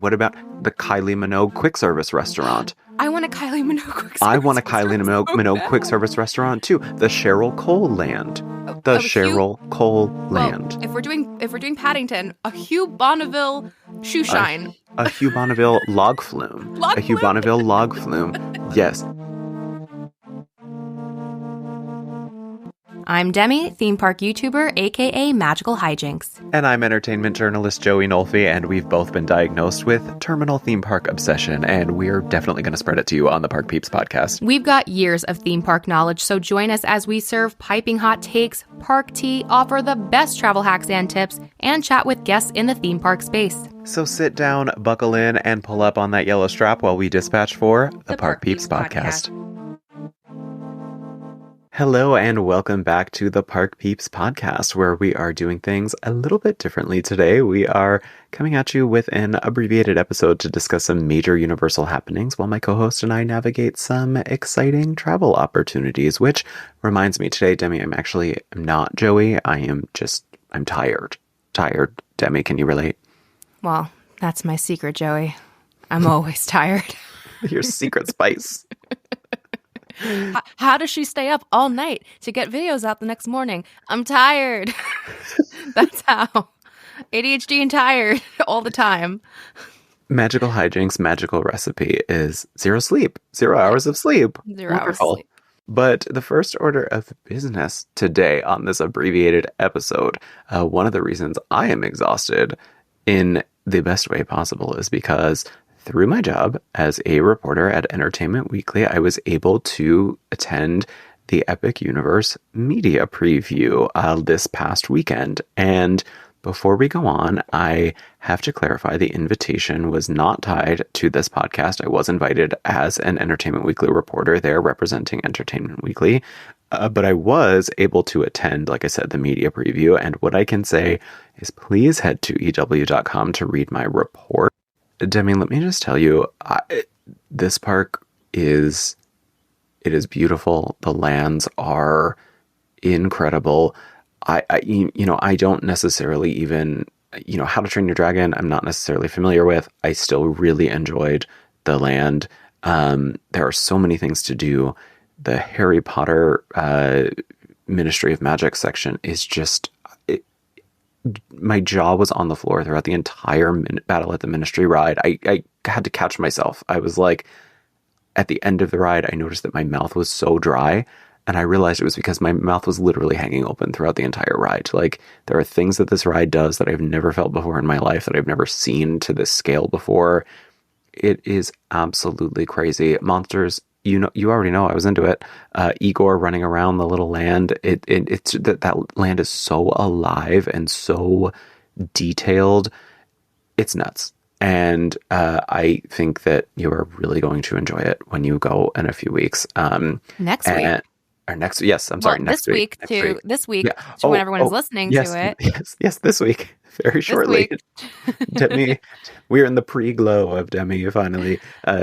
What about the Kylie Minogue quick service restaurant? I want a Kylie Minogue quick service. I want a Kylie Minogue quick service restaurant too. The Cheryl Cole Land. The Cheryl Cole Land. If we're doing Paddington, a Hugh Bonneville shoe shine. A Hugh Bonneville log flume. A Hugh Bonneville log flume. Yes. I'm Demi, theme park YouTuber, aka Magical Hijinks. And I'm entertainment journalist Joey Nolfi, and we've both been diagnosed with terminal theme park obsession, and we're definitely going to spread it to you on the Park Peeps podcast. We've got years of theme park knowledge, so join us as we serve piping hot takes, park tea, offer the best travel hacks and tips, and chat with guests in the theme park space. So sit down, buckle in, and pull up on that yellow strap while we dispatch for the Park Peeps podcast. Hello and welcome back to the Park Peeps podcast, where we are doing things a little bit differently today. We are coming at you with an abbreviated episode to discuss some major Universal happenings while my co-host and I navigate some exciting travel opportunities, which reminds me today, Demi, I'm not Joey. I'm tired. Tired. Demi, can you relate? Well, that's my secret, Joey. I'm always tired. Your secret spice. How does she stay up all night to get videos out the next morning? I'm tired. That's how. ADHD and tired all the time. Magical Hijinks' magical recipe is 0 sleep. 0 hours of sleep. 0 hours of sleep. But the first order of business today on this abbreviated episode, one of the reasons I am exhausted in the best way possible is because through my job as a reporter at Entertainment Weekly, I was able to attend the Epic Universe media preview this past weekend. And before we go on, I have to clarify the invitation was not tied to this podcast. I was invited as an Entertainment Weekly reporter there representing Entertainment Weekly. But I was able to attend, like I said, the media preview. And what I can say is please head to EW.com to read my report. Demi, let me just tell you, this park is beautiful. The lands are incredible. I don't necessarily even, How to Train Your Dragon, I'm not necessarily familiar with. I still really enjoyed the land. There are so many things to do. The Harry Potter Ministry of Magic section is just... my jaw was on the floor throughout the entire Battle at the Ministry ride. I had to catch myself. I was like, at the end of the ride, I noticed that my mouth was so dry, and I realized it was because my mouth was literally hanging open throughout the entire ride. Like, there are things that this ride does that I've never felt before in my life, that I've never seen to this scale before. It is absolutely crazy. Monsters, you already know I was into it. Igor running around the little land. It's that land is so alive and so detailed. It's nuts. And I think that you are really going to enjoy it when you go in a few weeks. Next week. Or next, yes, I'm sorry, next week. This week, to when everyone is listening to it. Yes, this week. Very shortly. Demi, we're in the pre-glow of Demi finally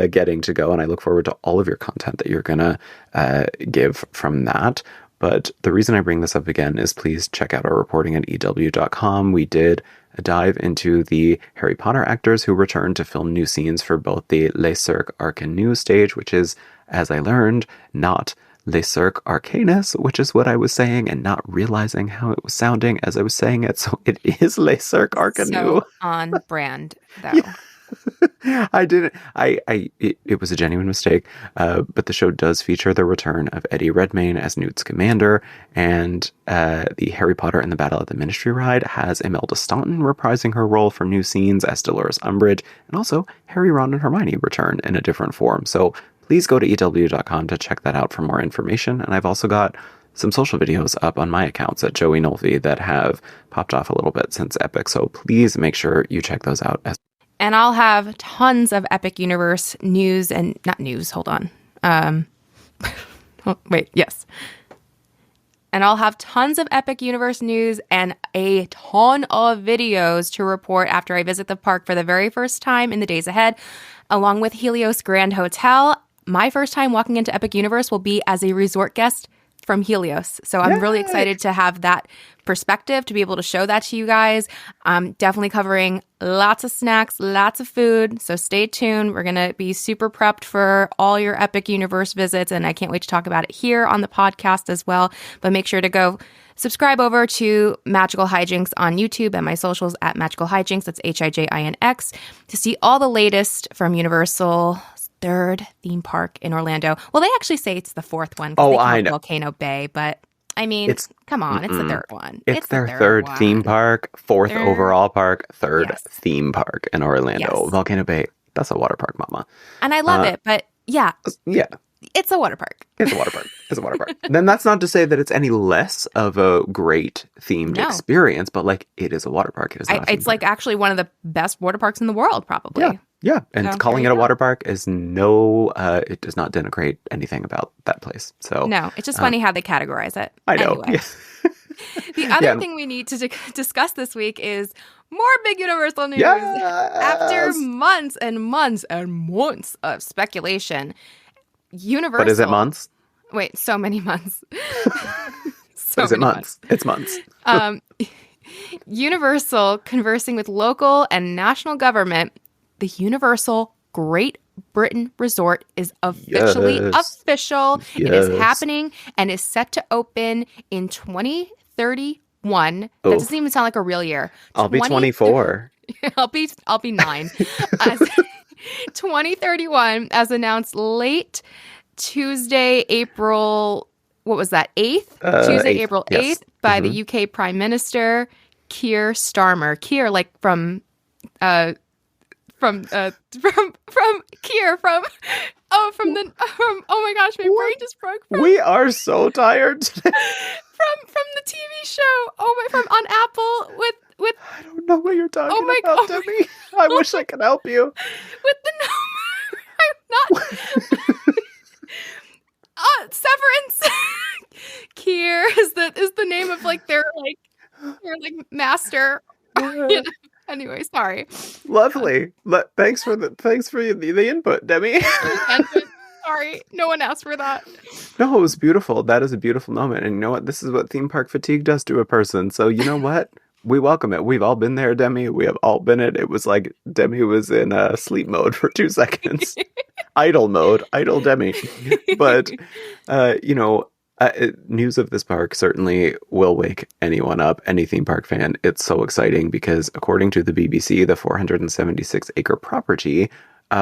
getting to go, and I look forward to all of your content that you're going to give from that. But the reason I bring this up again is please check out our reporting at EW.com. We did a dive into the Harry Potter actors who returned to film new scenes for both the Les Cirques Arcanus stage, which is, as I learned, not Les Cirques Arcanus, which is what I was saying and not realizing how it was sounding as I was saying it. So it is Les Cirques Arcanus. So on brand, though. Yeah. I didn't. It was a genuine mistake. But the show does feature the return of Eddie Redmayne as Newt Scamander, and the Harry Potter and the Battle at the Ministry ride has Imelda Staunton reprising her role for new scenes as Dolores Umbridge, and also Harry, Ron, and Hermione return in a different form. So please go to EW.com to check that out for more information. And I've also got some social videos up on my accounts at Joey Nolfi that have popped off a little bit since Epic. So please make sure you check those out. And I'll have tons of Epic Universe news and not news. Hold on. Yes. And I'll have tons of Epic Universe news and a ton of videos to report after I visit the park for the very first time in the days ahead, along with Helios Grand Hotel. My first time walking into Epic Universe will be as a resort guest from Helios. So I'm really excited to have that perspective, to be able to show that to you guys. I'm definitely covering lots of snacks, lots of food. So stay tuned. We're going to be super prepped for all your Epic Universe visits. And I can't wait to talk about it here on the podcast as well. But make sure to go subscribe over to Magical Hijinks on YouTube and my socials at Magical Hijinks. That's HIJINX to see all the latest from Universal's third theme park in Orlando. Well, they actually say it's the fourth one. Oh, they I know. Volcano Bay, but I mean, come on, it's the third one. It's their third theme park, fourth overall park, third Yes. theme park in Orlando. Yes. Volcano Bay, that's a water park, mama. And I love it, but yeah, it's a water park. It's a water park. It's a water park. Then that's not to say that it's any less of a great themed experience, but like it is a water park. It is not it's like actually one of the best water parks in the world, probably. Yeah. And So, calling there it a you go. water park is it does not denigrate anything about that place. So No, it's just funny how they categorize it. I know. Anyway. The other thing we need to discuss this week is more big Universal news. Yes! After months and months and months of speculation, Universal... But is it months? Wait, so many months. Is it months? It's months. Universal conversing with local and national government, the Universal Great Britain Resort is officially official. It is happening and is set to open in 2031. That doesn't even sound like a real year. I'll be 24. I'll be 9. 2031, as announced late Tuesday, April, what was that, 8th? Tuesday, 8th, April 8th, yes. by the UK Prime Minister, Keir Starmer. Keir, like from Keir, oh my gosh, my brain just broke. We are so tired today. From the TV show, from on Apple with I don't know what you're talking Oh my about, God. Demi. I wish I could help you. with the I'm not Severance. Keir is the name of like their master. You know? Anyway, sorry. Lovely. Thanks for the input, Demi. Sorry, no one asked for that. No, it was beautiful. That is a beautiful moment. And you know what? This is what theme park fatigue does to a person. So you know what? We welcome it. We've all been there, Demi. We have all been it. It was like Demi was in sleep mode for 2 seconds. Idle mode. Idle Demi. But, news of this park certainly will wake anyone up, any theme park fan. It's so exciting because according to the BBC, the 476-acre property,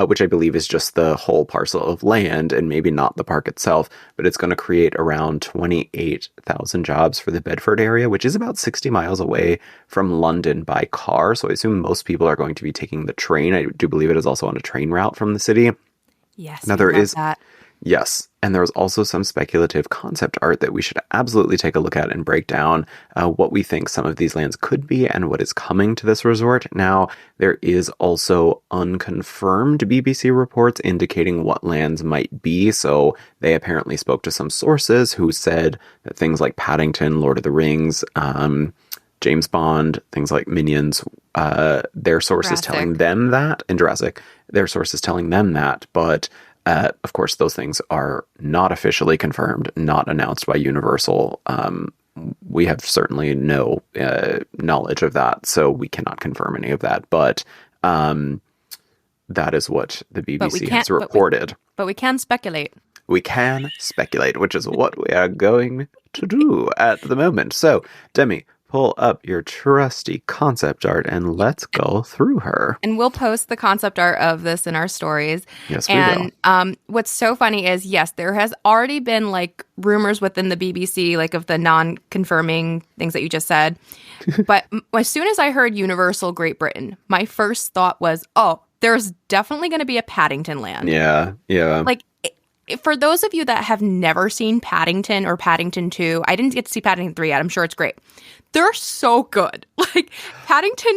which I believe is just the whole parcel of land and maybe not the park itself, but it's going to create around 28,000 jobs for the Bedford area, which is about 60 miles away from London by car. So I assume most people are going to be taking the train. I do believe it is also on a train route from the city. Yes, now there is that. Yes, and there was also some speculative concept art that we should absolutely take a look at and break down what we think some of these lands could be and what is coming to this resort. Now, there is also unconfirmed BBC reports indicating what lands might be, so they apparently spoke to some sources who said that things like Paddington, Lord of the Rings, James Bond, things like Minions, their sources telling them that, and Jurassic, their sources telling them that, but of course, those things are not officially confirmed, not announced by Universal. We have certainly no knowledge of that, so we cannot confirm any of that. But that is what the BBC has reported. But we can speculate. We can speculate, which is what we are going to do at the moment. So, Demi, pull up your trusty concept art and let's go through her. And we'll post the concept art of this in our stories. Yes, we will. And what's so funny is, yes, there has already been like rumors within the BBC, like of the non-confirming things that you just said. But as soon as I heard Universal Great Britain, my first thought was, oh, there's definitely going to be a Paddington land. Yeah. Like, for those of you that have never seen Paddington or Paddington 2, I didn't get to see Paddington 3 yet. I'm sure it's great. They're so good. Like, Paddington,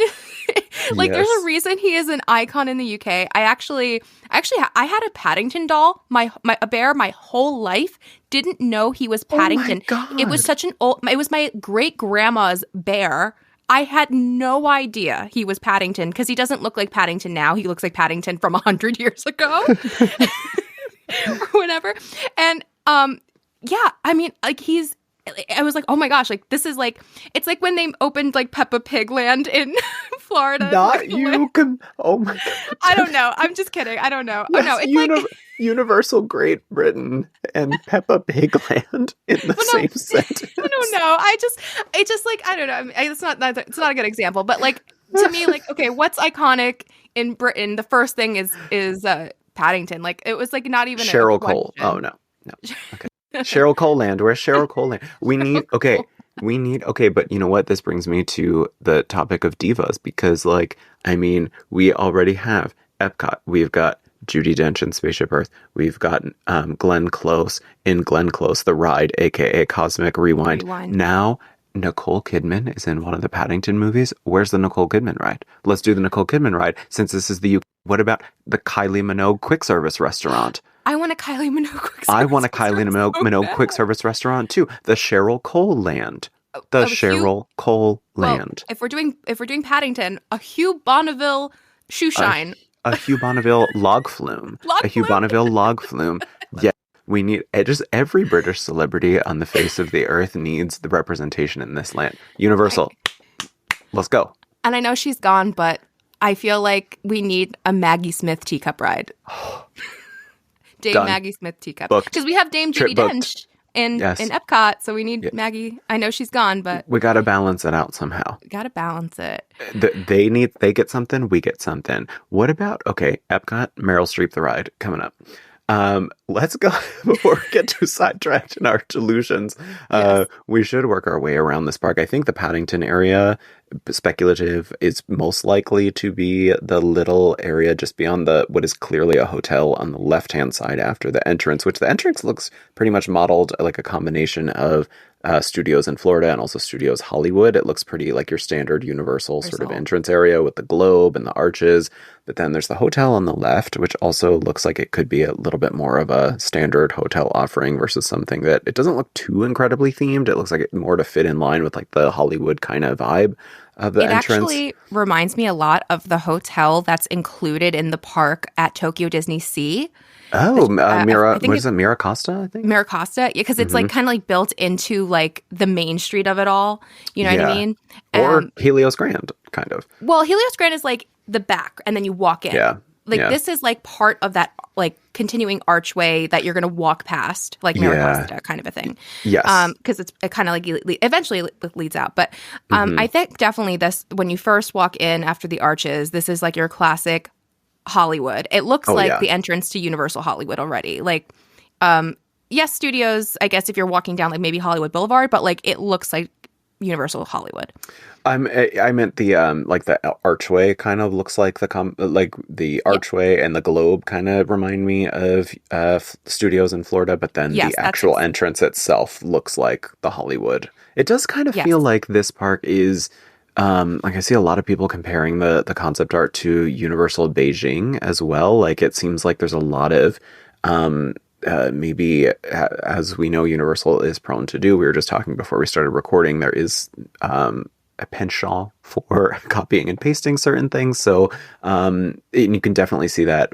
like, there's a reason he is an icon in the UK. I had a Paddington doll, a bear, my whole life. Didn't know he was Paddington. Oh my God. It was such an old, it was my great grandma's bear. I had no idea he was Paddington because he doesn't look like Paddington now. He looks like Paddington from 100 years ago. Or whatever. And Yeah, I mean, like I was like, oh my gosh, like this is like, it's like when they opened like Peppa Pig Land in Florida. Not you can. Oh my God. I don't know. I'm just kidding. I don't know. Yes, Oh no, it's like Universal Great Britain and Peppa Pig Land in the same sentence. I don't know. I just like, I don't know. It's not a good example, but like to me, like, okay, what's iconic in Britain? The first thing is Paddington. Like it was like not even Cheryl Cole. Oh no. Okay. Cheryl Cole Land. Where's Cheryl Cole Land? We need but you know what? This brings me to the topic of divas because, like, I mean, we already have Epcot. We've got Judi Dench in Spaceship Earth. We've got Glenn Close in Glenn Close, the ride, aka Cosmic Rewind. Now, Nicole Kidman is in one of the Paddington movies. Where's the Nicole Kidman ride? Let's do the Nicole Kidman ride since this is the UK. What about the Kylie Minogue quick service restaurant? I want a Kylie Minogue quick service. I want a Kylie Minogue quick service restaurant too. The Cheryl Cole Land. The Cheryl Cole Land. If we're doing Paddington, a Hugh Bonneville shoe shine. A Hugh Bonneville log flume. Hugh Bonneville log flume. Yeah. We need just every British celebrity on the face of the earth needs the representation in this land. Universal. Let's go. And I know she's gone, but I feel like we need a Maggie Smith teacup ride. Dame Done. Maggie Smith teacup. Booked. Because we have Dame Judi Dench in Epcot, so we need Maggie. I know she's gone, but we got to balance it out somehow. Got to balance it. They get something, we get something. What about, Epcot, Meryl Streep the ride coming up. Let's go before we get too sidetracked in our delusions. We should work our way around this park. I think the Paddington area, speculative, is most likely to be the little area just beyond what is clearly a hotel on the left-hand side after the entrance, which the entrance looks pretty much modeled like a combination of studios in Florida and also studios Hollywood. It looks pretty like your standard Universal sort of entrance area with the globe and the arches. But then there's the hotel on the left, which also looks like it could be a little bit more of a standard hotel offering versus something that it doesn't look too incredibly themed. It looks like it more to fit in line with like the Hollywood kind of vibe of the entrance. It actually reminds me a lot of the hotel that's included in the park at Tokyo Disney Sea. Oh, Mira Costa, I think? Mira Costa, yeah, because it's like kind of like built into like the main street of it all. You know what I mean? Or Helios Grand, kind of. Well, Helios Grand is like the back, and then you walk in. Yeah. This is like part of that like continuing archway that you're going to walk past, like Mira Costa kind of a thing. Yes. Because it kind of like eventually leads out. But I think definitely this, when you first walk in after the arches, this is like your classic Hollywood. It looks like the entrance to Universal Hollywood already. Like, yes, studios, I guess if you're walking down like maybe Hollywood Boulevard, but like it looks like Universal Hollywood. I meant the like the archway kind of looks like the archway and the globe kind of remind me of studios in Florida, but then the actual entrance itself looks like the Hollywood. It does kind of feel like this park is like I see a lot of people comparing the concept art to Universal Beijing as well. Like it seems like there's a lot of maybe as we know Universal is prone to do. We were just talking before we started recording. There is a penchant for copying and pasting certain things. So you can definitely see that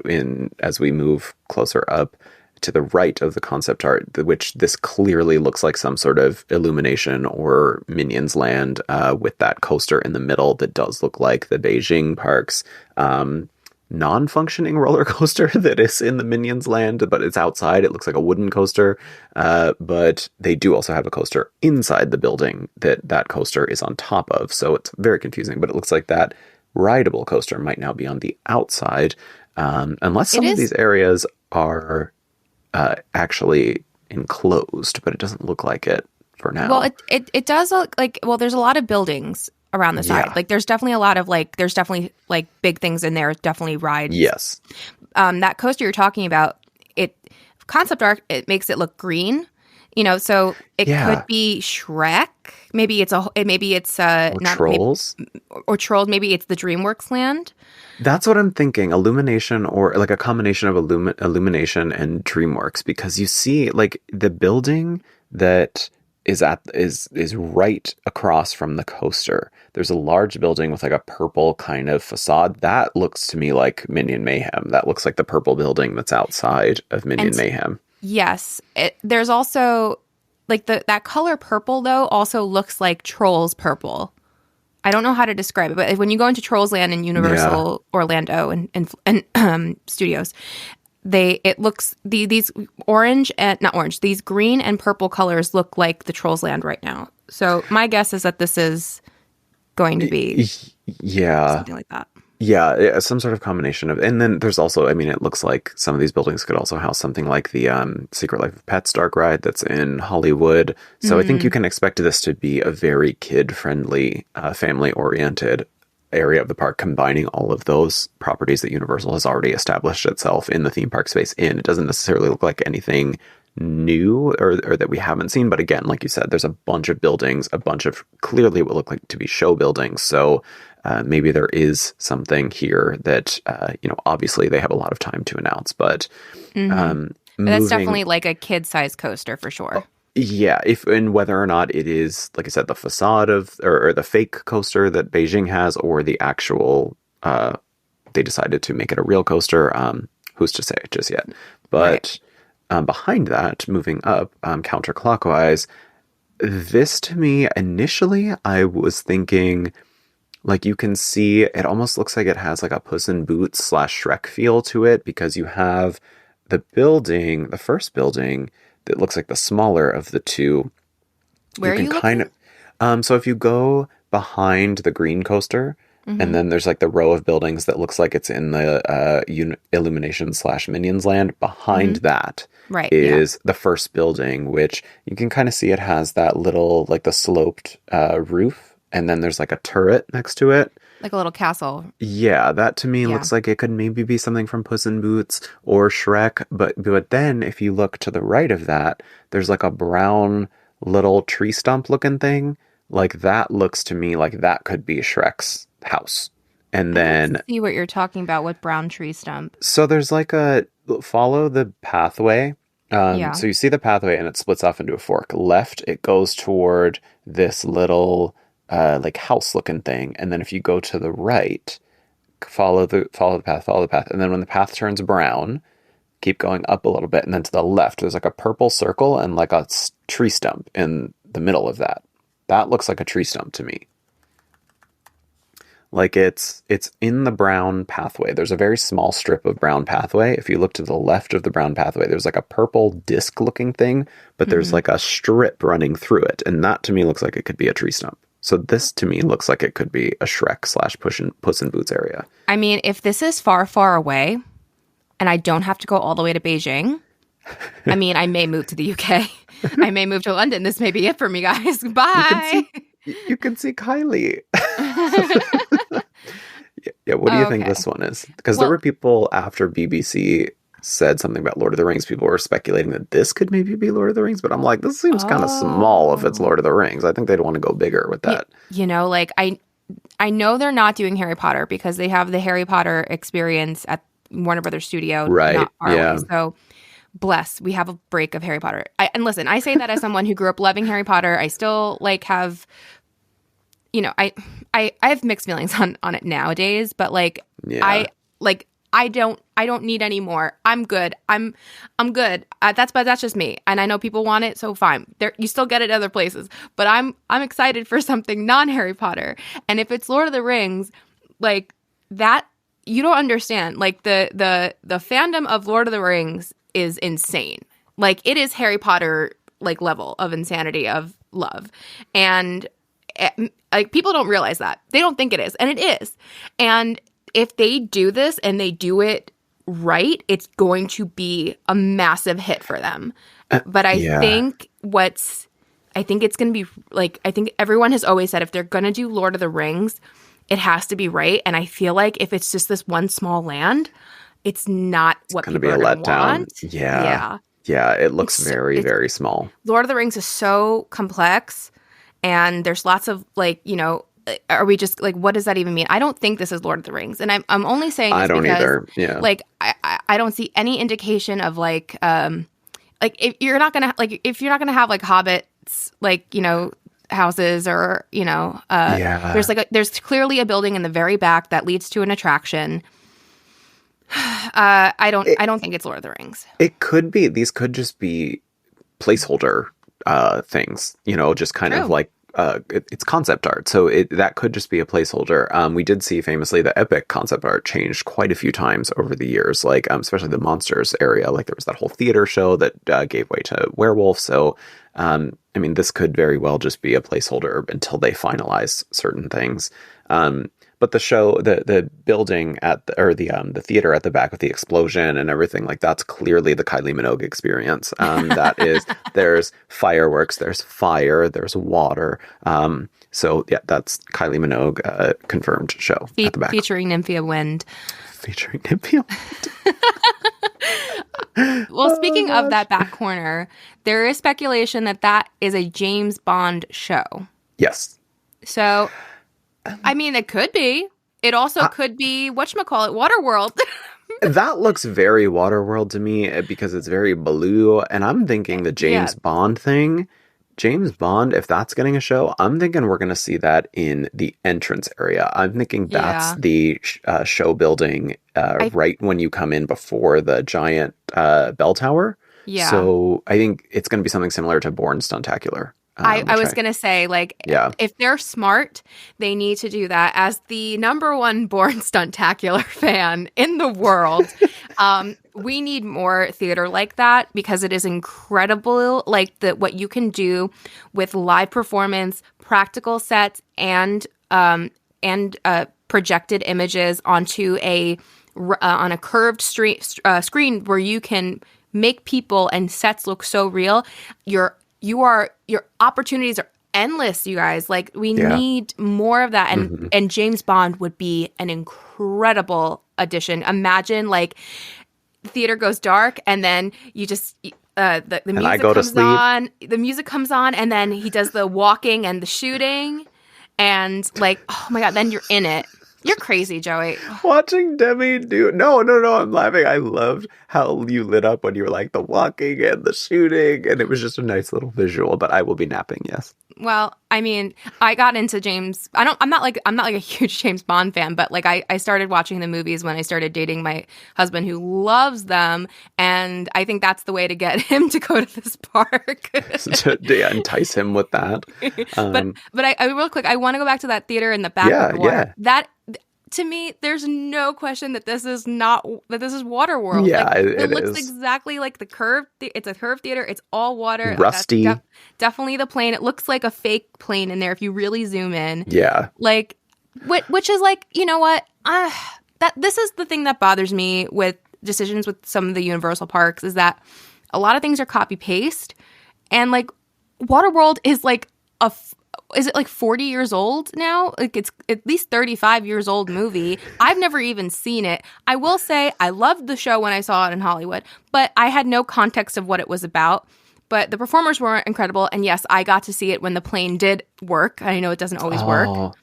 as we move closer up to the right of the concept art, which this clearly looks like some sort of Illumination or Minions Land with that coaster in the middle that does look like the Beijing park's non-functioning roller coaster that is in the Minions Land, but it's outside. It looks like a wooden coaster, but they do also have a coaster inside the building that coaster is on top of, so it's very confusing, but it looks like that rideable coaster might now be on the outside, unless some of these areas are actually enclosed, but it doesn't look like it for now. Well, it does look like, well, there's a lot of buildings around the side. Like there's definitely a lot of there's definitely like big things in there, definitely rides. Yes. That coaster you're talking about, concept art, it makes it look green. So it could be Shrek. Maybe it's not Trolls. Or Trolls. Maybe it's the DreamWorks land. That's what I'm thinking. Illumination, or like a combination of Illumination and DreamWorks, because you see like the building that is right across from the coaster. There's a large building with like a purple kind of facade. That looks to me like Minion Mayhem. That looks like the purple building that's outside of Minion Mayhem. Yes. There's also like that color purple though also looks like Trolls purple. I don't know how to describe it, but when you go into Trolls Land in Universal Orlando and studios, it looks these orange and not orange, these green and purple colors look like the Trolls Land right now. So my guess is that this is going to be something like that. Yeah, some sort of combination of, and then there's also, I mean, it looks like some of these buildings could also house something like the Secret Life of Pets dark ride that's in Hollywood. So I think you can expect this to be a very kid-friendly, family-oriented area of the park, combining all of those properties that Universal has already established itself in the theme park space in. It doesn't necessarily look like anything new or that we haven't seen, but again, like you said, there's a bunch of buildings, a bunch of clearly what look like to be show buildings. So maybe there is something here that obviously they have a lot of time to announce, but that's definitely like a kid-sized coaster for sure. Yeah, and whether or not it is, like I said, the facade of or the fake coaster that Beijing has, or the actual, they decided to make it a real coaster. Who's to say just yet? But behind that, moving up counterclockwise, this to me initially, I was thinking, like, you can see it almost looks like it has like a Puss in Boots / Shrek feel to it, because you have the first building that looks like the smaller of the two. Where are you looking? So if you go behind the green coaster, and then there's like the row of buildings that looks like it's in the Illumination / Minions Land. Behind that is the first building, which you can kind of see it has that little, like the sloped roof. And then there's like a turret next to it. Like a little castle. Yeah, that to me looks like it could maybe be something from Puss in Boots or Shrek. But then if you look to the right of that, there's like a brown little tree stump looking thing. Like that looks to me like that could be Shrek's house. And then... see what you're talking about with brown tree stump. So there's like follow the pathway. So you see the pathway and it splits off into a fork. Left, it goes toward this little... like house looking thing, and then if you go to the right, follow the path, and then when the path turns brown, keep going up a little bit, and then to the left there's like a purple circle and like a tree stump in the middle of that. That looks like a tree stump to me. Like it's in the brown pathway. There's a very small strip of brown pathway. If you look to the left of the brown pathway, there's like a purple disc looking thing, but there's like a strip running through it, and that to me looks like it could be a tree stump. So this, to me, looks like it could be a Shrek / Puss in Boots area. I mean, if this is far, far away, and I don't have to go all the way to Beijing, I mean, I may move to the UK. I may move to London. This may be it for me, guys. Bye. You can see Kylie. Yeah, what do you think this one is? Because there were people after BBC said something about Lord of the Rings, people were speculating that this could maybe be Lord of the Rings, but I'm like, this seems kind of small if it's Lord of the Rings. I think they'd want to go bigger with that. Like I know they're not doing Harry Potter because they have the Harry Potter experience at Warner Brothers Studio, not far away. So bless, we have a break of Harry Potter. And listen, I say that as someone who grew up loving Harry Potter. I still have, I have mixed feelings on it nowadays, but I don't need any more. I'm good. I'm good. That's just me. And I know people want it, so fine. You still get it other places. But I'm excited for something non-Harry Potter. And if it's Lord of the Rings, like that, you don't understand. Like the fandom of Lord of the Rings is insane. Like it is Harry Potter like level of insanity of love. And like people don't realize that. They don't think it is, and it is. And if they do this and they do it right, it's going to be a massive hit for them. But I think it's going to be like, I think everyone has always said if they're going to do Lord of the Rings, it has to be right. And I feel like if it's just this one small land, it's not what people are going to want. Yeah. It looks very small. Lord of the Rings is so complex, and there's lots of are we just like, what does that even mean? I don't think this is Lord of the Rings, and I'm only saying this I don't because, either. Yeah, like I don't see any indication of if you're not gonna have like hobbits houses or there's clearly a building in the very back that leads to an attraction. I don't think it's Lord of the Rings. It could be. These could just be placeholder things, just kind of True. like it's concept art. So that could just be a placeholder. We did see famously the Epic concept art changed quite a few times over the years, like especially the monsters area. Like there was that whole theater show that gave way to werewolf. So this could very well just be a placeholder until they finalize certain things. But the show, the building the theater at the back with the explosion and everything, like that's clearly the Kylie Minogue experience. That is, there's fireworks, there's fire, there's water. So yeah, that's Kylie Minogue confirmed show at the back. Featuring Nymphia Wind. Featuring Nymphia Wind. Well, speaking of that back corner, there is speculation that is a James Bond show. Yes. So... it could be. It also could be, whatchamacallit, Waterworld. That looks very Waterworld to me because it's very blue. And I'm thinking the James Bond thing, James Bond, if that's getting a show, I'm thinking we're going to see that in the entrance area. I'm thinking that's the show building right when you come in before the giant bell tower. Yeah. So I think it's going to be something similar to Bourne Stuntacular. I was going to say, if they're smart, they need to do that. As the #1 Bourne Stuntacular fan in the world, we need more theater like that because it is incredible, what you can do with live performance, practical sets, and projected images onto on a curved screen where you can make people and sets look so real. Your opportunities are endless, you guys. We need more of that. And James Bond would be an incredible addition. Imagine theater goes dark and then you just the music comes on. The music comes on and then he does the walking and the shooting and oh my God, then you're in it. You're crazy, Joey. Watching Demi do... No, I'm laughing. I loved how you lit up when you were the walking and the shooting, and it was just a nice little visual, but I will be napping, yes. Well, I got into James... I'm not a huge James Bond fan, but I started watching the movies when I started dating my husband who loves them, and I think that's the way to get him to go to this park. to entice him with that. But I real quick, I want to go back to that theater in the back of the water. That... To me, there's no question that this is Waterworld. Yeah, it looks exactly like the curved. It's a curved theater. It's all water. Rusty. That's definitely the plane. It looks like a fake plane in there if you really zoom in. Yeah. Which is you know what? This is the thing that bothers me with decisions with some of the Universal parks is that a lot of things are copy paste, and Waterworld is is it 40 years old now? It's at least 35 years old movie. I've never even seen it. I will say I loved the show when I saw it in Hollywood, but I had no context of what it was about. But the performers were incredible. And yes, I got to see it when the plane did work. I know it doesn't always work.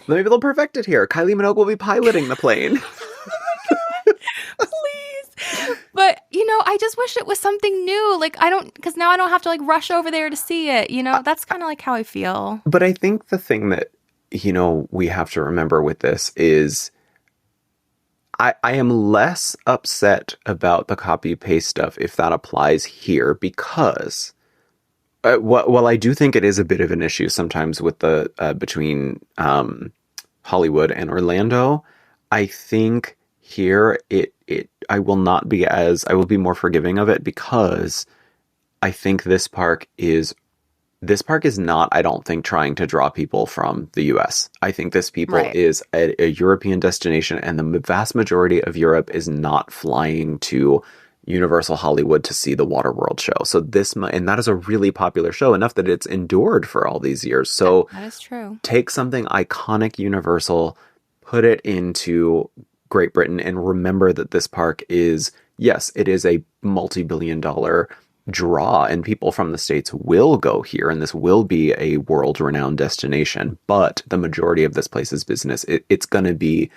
Maybe they'll perfect it here. Kylie Minogue will be piloting the plane. Please. But, I just wish it was something new. Because now I don't have to rush over there to see it. That's kind of how I feel. But I think the thing that, we have to remember with this is I am less upset about the copy paste stuff if that applies here because while I do think it is a bit of an issue sometimes with the between Hollywood and Orlando, I think here I will be more forgiving of it because I think this park is not, I don't think, trying to draw people from the US. I think this is a European destination, and the vast majority of Europe is not flying to Universal Hollywood to see the Waterworld show. So and that is a really popular show, enough that it's endured for all these years. So that is true. Take something iconic Universal, put it into Great Britain, and remember that this park is, yes, it is a multi-billion-dollar draw, and people from the States will go here, and this will be a world-renowned destination, but the majority of this place's business, it's going to be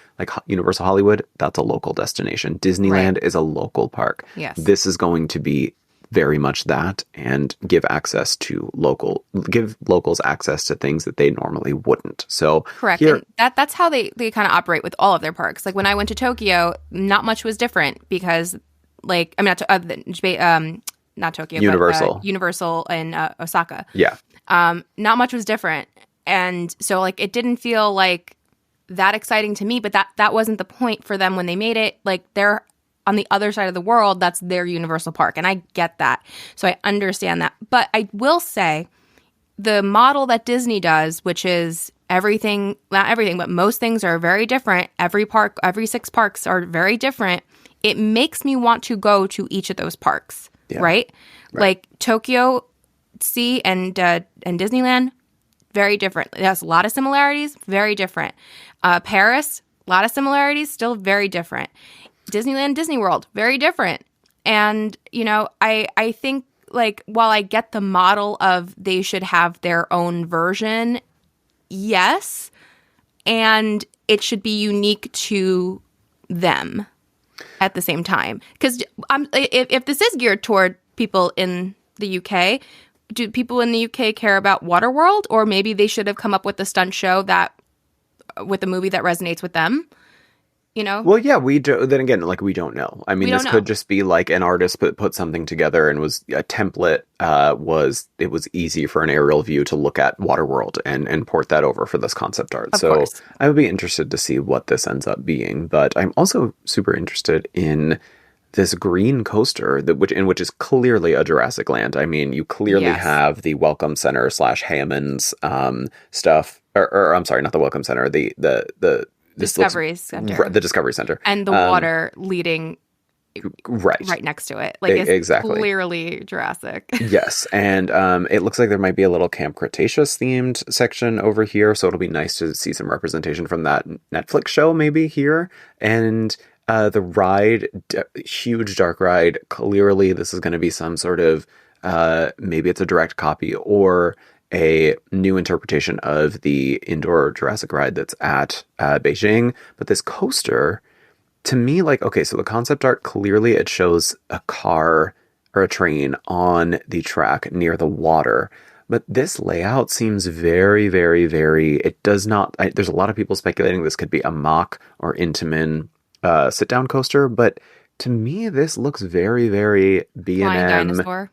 Universal Hollywood, that's a local destination. Disneyland is a local park. Yes. This is going to be very much that and give locals access to things that they normally wouldn't. So Correct. And that's how they kind of operate with all of their parks. Like when I went to Tokyo, not much was different because like, I mean, not Tokyo, Universal. but Universal in Osaka. Yeah. Not much was different. And so like, it didn't feel like that exciting to me, but that wasn't the point for them when they made it. Like they're on the other side of the world, that's their Universal Park. And I get that. So I understand that. But I will say the model that Disney does, which is everything, not everything, but most things are very different. Every 6 parks are very different. It makes me want to go to each of those parks, right? Like Tokyo Sea and Disneyland, very different. It has a lot of similarities, very different. Paris, a lot of similarities, still very different. Disneyland, Disney World, very different. And, you know, I think, like, while I get the model of they should have their own version, yes, and it should be unique to them at the same time. Because if this is geared toward people in the UK, do people in the UK care about Waterworld? Or maybe they should have come up with a stunt show with a movie that resonates with them, you know? Well, yeah, we do. Then again, like, we don't know. I mean, this could just be like an artist put something together and was a template. It was easy for an aerial view to look at Waterworld and port that over for this concept art. Of course. I would be interested to see what this ends up being. But I'm also super interested in this green coaster which is clearly a Jurassic Land. I mean, you clearly have the Welcome Center / Hammond's stuff, or I'm sorry, not the Welcome Center, the Discovery Center. The Discovery Center. And the water leading right next to it. Like, it's exactly. Clearly Jurassic. Yes. And it looks like there might be a little Camp Cretaceous themed section over here. So it'll be nice to see some representation from that Netflix show maybe here. And the ride, huge dark ride. Clearly this is going to be some sort of, maybe it's a direct copy or a new interpretation of the indoor Jurassic ride that's at Beijing. But this coaster, to me, like, okay, so the concept art, clearly it shows a car or a train on the track near the water. But this layout seems very, very, very, it does not, there's a lot of people speculating this could be a Mach or Intamin sit-down coaster. But to me, this looks very, very B&M. Flying Dinosaur?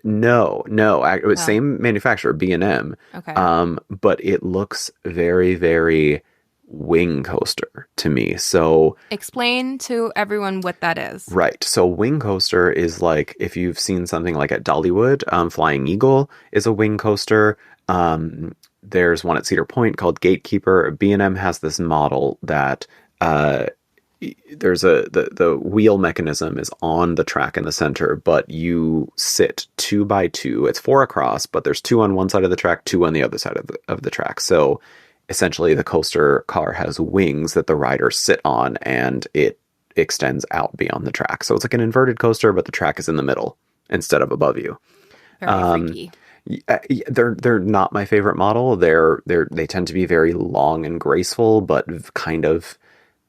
No, it was same manufacturer, B&M. Okay. But it looks very, very wing coaster to me. So explain to everyone what that is. Right. So wing coaster is like, if you've seen something like at Dollywood, Flying Eagle is a wing coaster. There's one at Cedar Point called Gatekeeper. B&M has this model that there's the wheel mechanism is on the track in the center, but you sit 2 by 2. It's 4 across, but there's 2 on one side of the track, 2 on the other side of the track. So essentially the coaster car has wings that the riders sit on, and it extends out beyond the track. So it's like an inverted coaster, but the track is in the middle instead of above you. Very freaky. They're not my favorite model. They tend to be very long and graceful, but kind of,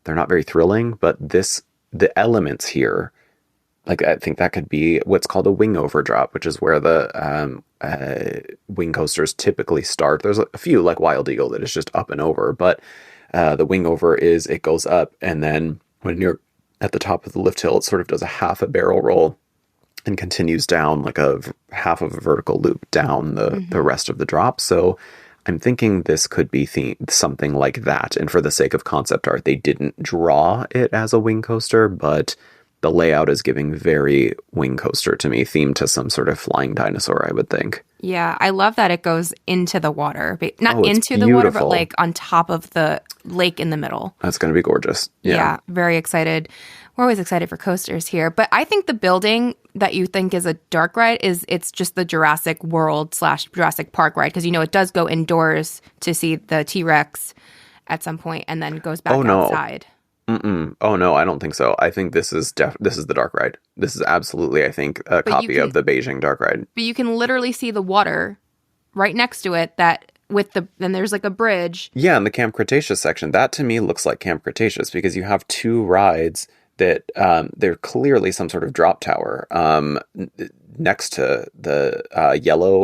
they're not very thrilling. But the elements here, like, I think that could be what's called a wing overdrop, which is where the wing coasters typically start. There's a few like Wild Eagle that is just up and over, but the wing over is, it goes up, and then when you're at the top of the lift hill, it sort of does a half a barrel roll and continues down like a half of a vertical loop down the rest of the drop. So I'm thinking this could be something like that. And for the sake of concept art, they didn't draw it as a wing coaster, but the layout is giving very wing coaster to me, themed to some sort of flying dinosaur, I would think. Yeah, I love that it goes into the water. Not into beautiful. The water, but like on top of the lake in the middle. That's going to be gorgeous. Yeah, very excited. We're always excited for coasters here. But I think the building that you think is a dark ride it's just the Jurassic World / Jurassic Park ride. Because, you know, it does go indoors to see the T-Rex at some point and then goes back outside. Oh, no, I don't think so. I think this is the dark ride. This is absolutely, I think, a copy of the Beijing dark ride. But you can literally see the water right next to it then there's like a bridge. Yeah, in the Camp Cretaceous section, that to me looks like Camp Cretaceous because you have 2 rides that they're clearly some sort of drop tower. next to the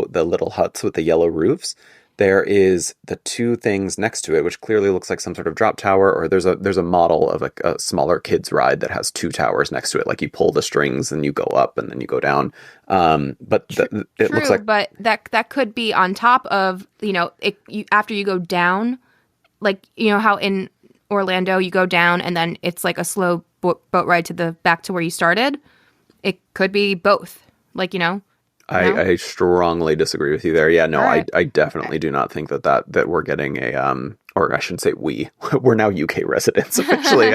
the little huts with the yellow roofs, there is the two things next to it, which clearly looks like some sort of drop tower, or there's a model of a smaller kids ride that has two towers next to it. Like you pull the strings and you go up and then you go down. But it looks like, but that could be on top of, after you go down, like, how in Orlando you go down and then it's like a slow boat ride to the back to where you started. It could be both, like, I strongly disagree with you there. Yeah, no, right. I definitely do not think that we're getting or I shouldn't say we're now UK residents officially.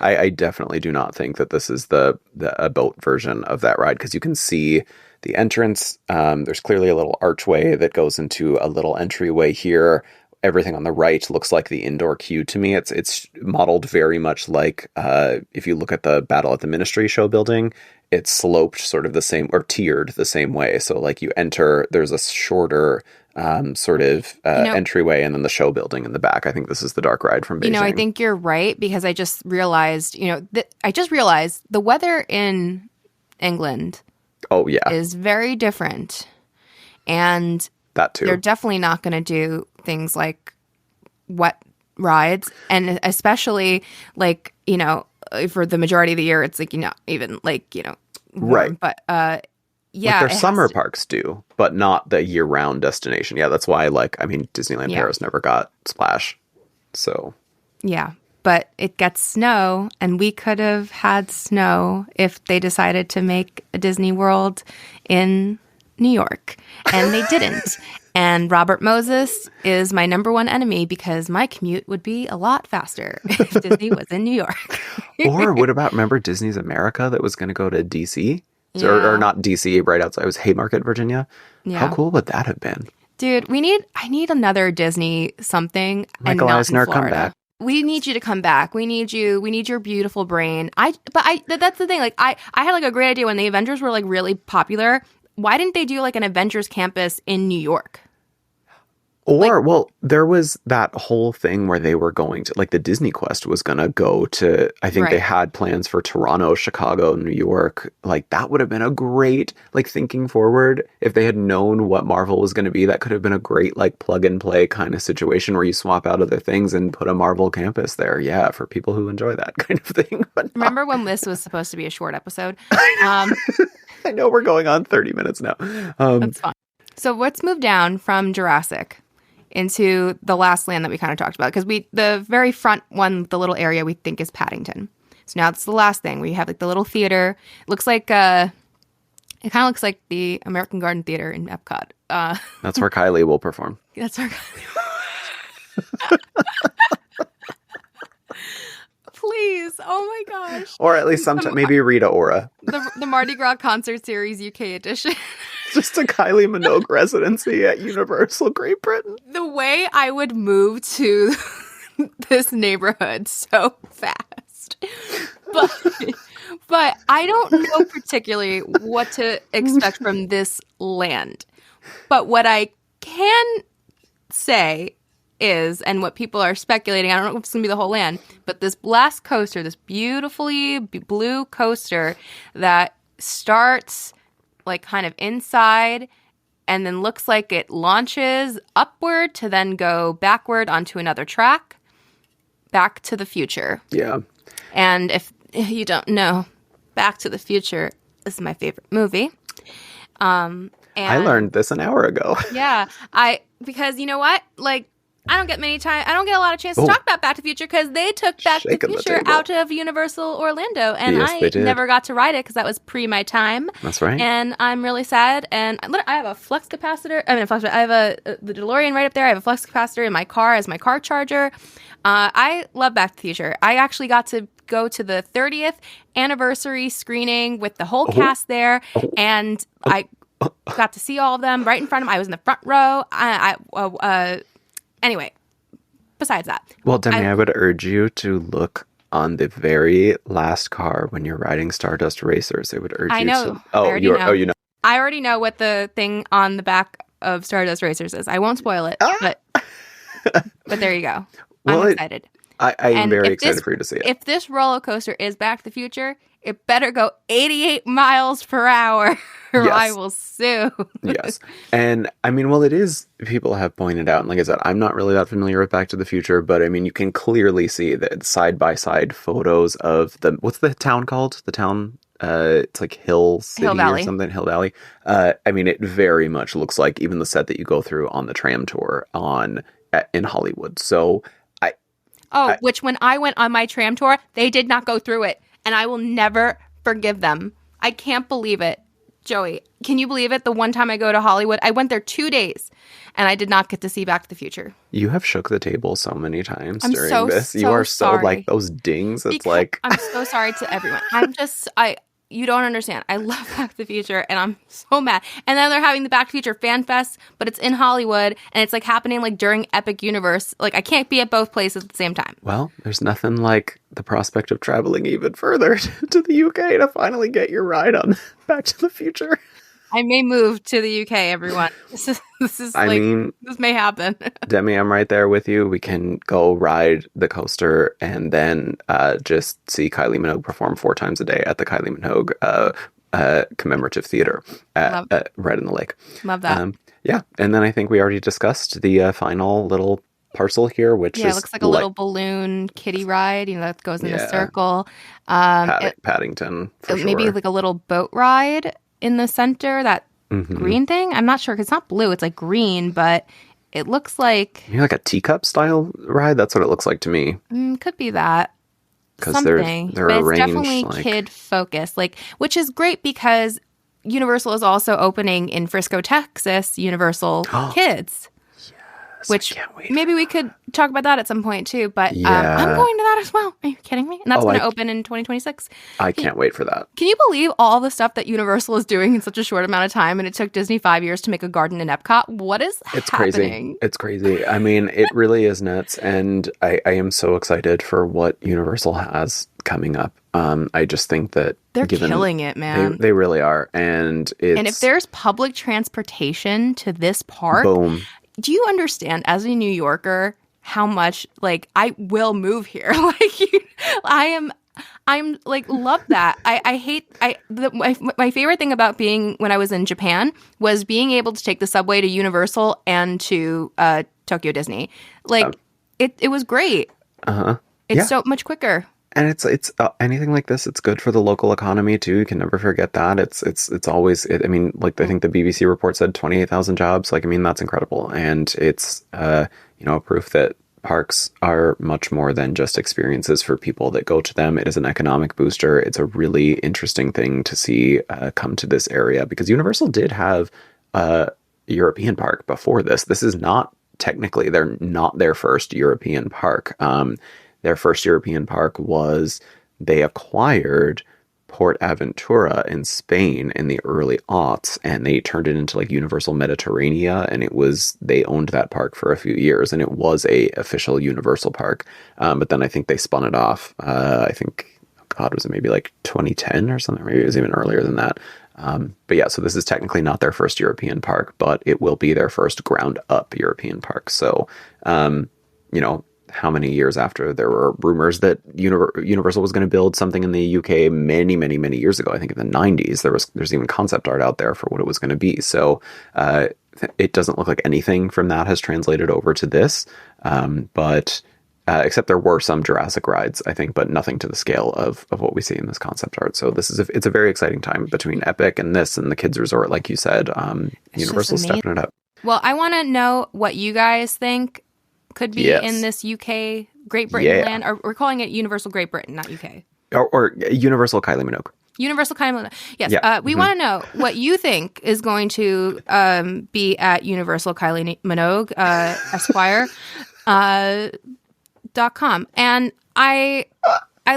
I definitely do not think that this is a boat version of that ride, because you can see the entrance. There's clearly a little archway that goes into a little entryway here. Everything on the right looks like the indoor queue to me. It's modeled very much like if you look at the Battle at the Ministry show building, it's sloped sort of the same, or tiered the same way. So like you enter, there's a shorter entryway, and then the show building in the back. I think this is the dark ride from Beijing. I think you're right, because I just realized, the weather in England is very different. And that too. They're definitely not going to do things like wet rides, and especially like, for the majority of the year, it's like, even like, warm. Right. But like their summer parks do, but not the year-round destination. Yeah, that's why, Disneyland Paris never got Splash. So yeah, but it gets snow, and we could have had snow if they decided to make a Disney World in New York, and they didn't. And Robert Moses is my number one enemy, because my commute would be a lot faster if Disney was in New York. Or what about, remember Disney's America that was going to go to DC? Or not DC, right outside. It was Haymarket, Virginia. Yeah. How cool would that have been? Dude, I need another Disney something. Michael Eisner, come back. We need you to come back. We need you. We need your beautiful brain. That's the thing. Like I had like a great idea when the Avengers were like really popular. Why didn't they do like an Avengers campus in New York? Or, there was that whole thing where they were going to, like, the Disney Quest was going to go to, I think they had plans for Toronto, Chicago, New York. Like, that would have been a great, like, thinking forward. If they had known what Marvel was going to be, that could have been a great, like, plug and play kind of situation where you swap out other things and put a Marvel campus there. Yeah, for people who enjoy that kind of thing. But remember when this was supposed to be a short episode? I know we're going on 30 minutes now. That's fine. So let's move down from Jurassic into the last land that we kind of talked about, because the very front one, the little area, we think is Paddington. So now it's the last thing. We have like the little theater. It looks like it kind of looks like the American Garden Theater in Epcot. That's where Kylie will perform. That's where Kylie. Please, oh my gosh! Or at least sometime, maybe Rita Ora. The Mardi Gras Concert Series UK edition. Just a Kylie Minogue residency at Universal Great Britain. The way I would move to this neighborhood so fast. But I don't know particularly what to expect from this land. But what I can say is, and what people are speculating, I don't know if it's going to be the whole land, but this last coaster, this beautifully blue coaster that starts like kind of inside and then looks like it launches upward to then go backward onto another track, Back to the Future. Yeah. And if you don't know, Back to the Future is my favorite movie. And I learned this an hour ago. Yeah. Because you know what? Like, I don't get a lot of chance to talk about Back to the Future, because they took Back to the Future out of Universal Orlando, and yes, I never got to ride it because that was pre my time. That's right. And I'm really sad. And I have a flux capacitor. I have the DeLorean right up there. I have a flux capacitor in my car as my car charger. I love Back to the Future. I actually got to go to the 30th anniversary screening with the whole cast there, and I got to see all of them right in front of them. I was in the front row. Anyway, besides that. Well, Demi, I would urge you to look on the very last car when you're riding Stardust Racers. I would urge you to... you know. I already know what the thing on the back of Stardust Racers is. I won't spoil it, but there you go. I'm excited. I am very excited for you to see it. If this roller coaster is Back to the Future, it better go 88 miles per hour or Yes. I will sue. Yes. And I mean, well, it is, people have pointed out, and like I said, I'm not really that familiar with Back to the Future, but I mean, you can clearly see that side-by-side photos of what's the town called? The town, it's like Hill City Hill Valley. or something, Hill Valley. I mean, it very much looks like even the set that you go through on the tram tour in Hollywood. So which when I went on my tram tour, they did not go through it. And I will never forgive them. I can't believe it. Joey, can you believe it? The one time I go to Hollywood, I went there 2 days and I did not get to see Back to the Future. You have shook the table so many times I'm during so, this. so You are so sorry. like those dings. It's Because like I'm so sorry to everyone. You don't understand. I love Back to the Future and I'm so mad. And then they're having the Back to the Future Fan Fest, but it's in Hollywood and it's like happening like during Epic Universe. Like I can't be at both places at the same time. Well, there's nothing like the prospect of traveling even further to the UK to finally get your ride on Back to the Future. I may move to the UK, everyone. This may happen. Demi, I'm right there with you. We can go ride the coaster and then just see Kylie Minogue perform 4 times a day at the Kylie Minogue commemorative theater right in the lake. Love that. Yeah, and then I think we already discussed the final little parcel here, which it looks like a little balloon kiddie ride, that goes in a circle. Paddington, for sure. Maybe like a little boat ride in the center, that green thing. I'm not sure because it's not blue, it's like green, but it looks like like a teacup style ride. That's what it looks like to me. Could be that. Because they're but arranged, it's definitely kid focused, which is great because Universal is also opening in Frisco, Texas, Universal Kids. Which maybe we could talk about that at some point too. But I'm going to that as well. Are you kidding me? And that's going to open in 2026. I can't wait for that. Can you believe all the stuff that Universal is doing in such a short amount of time? And it took Disney 5 years to make a garden in Epcot. What is happening? It's crazy. I mean, it really is nuts. And I am so excited for what Universal has coming up. I just think that they're killing it, man. They really are. And if there's public transportation to this park, boom. Do you understand, as a New Yorker, how much, I will move here? I'm love that. My favorite thing about when I was in Japan was being able to take the subway to Universal and to Tokyo Disney. It was great. It's so much quicker. And it's anything like this, it's good for the local economy too. You can never forget that. It's always, I mean, I think the BBC report said 28,000 jobs. That's incredible. And it's, proof that parks are much more than just experiences for people that go to them. It is an economic booster. It's a really interesting thing to see come to this area because Universal did have a European park before this. This is not technically, they're not their first European park. Their first European park was they acquired Port Aventura in Spain in the early aughts, and they turned it into Universal Mediterranea, and they owned that park for a few years, and it was a official Universal park. But then I think they spun it off. Was it maybe 2010 or something? Maybe it was even earlier than that. But yeah, so this is technically not their first European park, but it will be their first ground up European park. So, how many years after there were rumors that Universal was going to build something in the UK many, many, many years ago. I think in the 90s, there's even concept art out there for what it was going to be. So it doesn't look like anything from that has translated over to this. But except there were some Jurassic rides, I think, but nothing to the scale of what we see in this concept art. So it's a very exciting time between Epic and this and the Kids Resort, like you said. Universal's stepping it up. Well, I want to know what you guys think could be in this UK, Great Britain land, or we're calling it Universal Great Britain, not UK. Or Universal Kylie Minogue. Universal Kylie Minogue. Yes. We want to know what you think is going to be at Universal Kylie Minogue, Esquire, .com. And I'd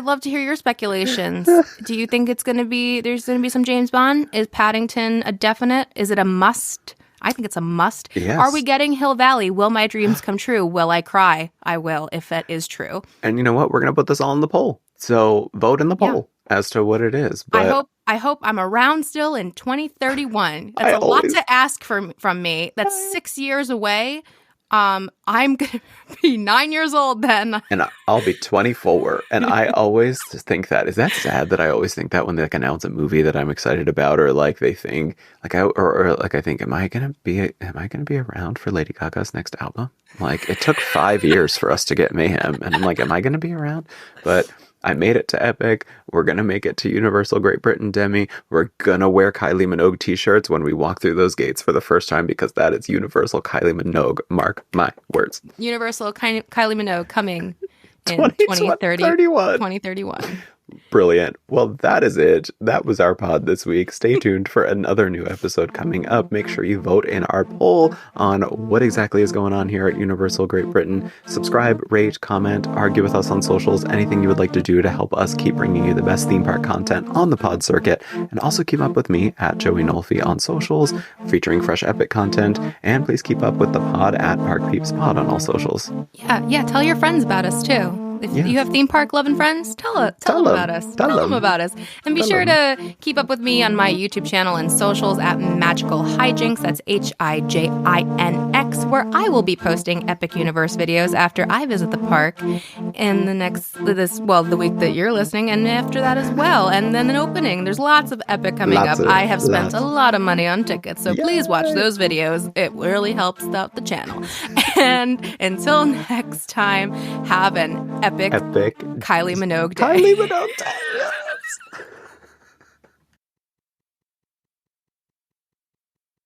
love to hear your speculations. Do you think there's going to be some James Bond? Is Paddington a definite? Is it a must? I think it's a must. Yes. Are we getting Hill Valley? Will my dreams come true? Will I cry? I will, if that is true. And you know what? We're going to put this all in the poll. So vote in the poll as to what it is. But I hope I'm around still in 2031. That's lot to ask from me. That's 6 years away. I'm going to be 9 years old then. And I'll be 24. And I always think that. Is that sad that I always think that when they like announce a movie that I'm excited about, or like they think like I think, am I gonna be around for Lady Gaga's next album? Like it took 5 years for us to get Mayhem. And I'm like, am I gonna be around? But I made it to Epic. We're going to make it to Universal Great Britain, Demi. We're going to wear Kylie Minogue t-shirts when we walk through those gates for the first time because that is Universal Kylie Minogue. Mark my words. Universal Kylie Minogue coming in 2031. Brilliant. Well, that is it. That was our pod this week. Stay tuned for another new episode coming up. Make sure you vote in our poll on what exactly is going on here at Universal Great Britain. Subscribe, rate, comment, argue with us on socials, anything you would like to do to help us keep bringing you the best theme park content on the pod circuit. And also keep up with me at Joey Nolfi on socials, featuring fresh Epic content. And please keep up with the pod at Park Peeps Pod on all socials. Yeah. Tell your friends about us too. If you have theme park loving friends, tell them about us. Tell them about us. And be sure to keep up with me on my YouTube channel and socials at Magical Hijinks. That's HIJINX, where I will be posting Epic Universe videos after I visit the park in the week that you're listening, and after that as well. And then an opening. There's lots of Epic coming up. I have spent a lot of money on tickets, so please watch those videos. It really helps out the channel. And until next time, have an epic Kylie Minogue day. Kylie Minogue day. Yes.